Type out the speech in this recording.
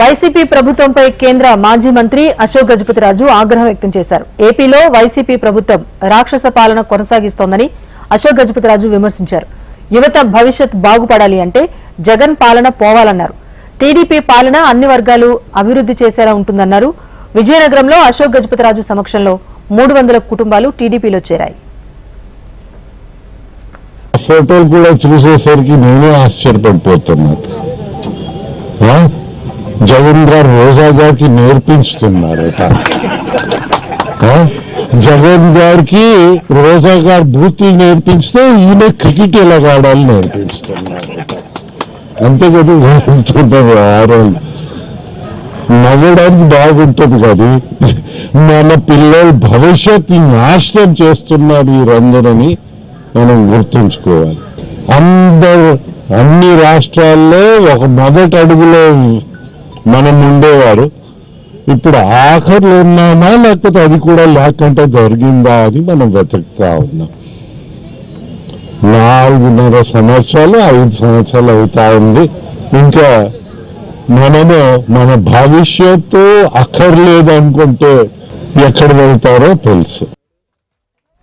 YCP ప్రభుత్వంపై కేంద్ర మాజీ మంత్రి అశోక్ గజపతిరాజు ఆగ్రహం వ్యక్తం చేశారు. ఏపీలో వైసీపీ ప్రభుత్వం రాక్షస పాలన కొనసాగిస్తోందని అశోక్ గజపతిరాజు విమర్శించారు. యువత భవిష్యత్ బాగుపడాలి అంటే జగన్ పాలన పోవాలన్నారు. టీడీపీ పాలన అన్ని వర్గాలు అభివృద్ధి చేసేలా ఉంటుందన్నారు. విజయనగరంలో అశోక్ గజపతిరాజు సమక్షంలో 300 కుటుంబాలు టీడీపీలో చేరాయి. ఫోటోలు కూడా చూసేసరికి నేనే ఆశ్చర్యపడిపోతున్నాను. జగన్ గారు రోజా గారికి నేర్పించుతున్నారట. జగన్ గారికి రోజా గారు బూతులు నేర్పించితే ఈయన క్రికెట్ ఎలా ఆడాలి నేర్పిస్తున్నారట. అంతే కదా వెళ్తున్నారు. ఆరోజు నవ్వడానికి బాగుంటుంది కదా, మన పిల్లల భవిష్యత్తు నాశనం చేస్తున్నారు వీరందరని మనం గుర్తుంచుకోవాలి. అన్ని రాష్ట్రాల్లో ఒక మొదటి అడుగులో మనం ఉండేవారు. ఇప్పుడు ఆఖర్లు ఉన్నామా లేకపోతే అది కూడా లేకుండా జరిగిందా అని మనం వెతుకుతా ఉన్నాం. 4.5 సంవత్సరాలు 5 సంవత్సరాలు అవుతా ఉంది. ఇంకా మనము మన భవిష్యత్తు అక్కర్లేదు అనుకుంటే ఎక్కడ వెళ్తారో తెలుసు.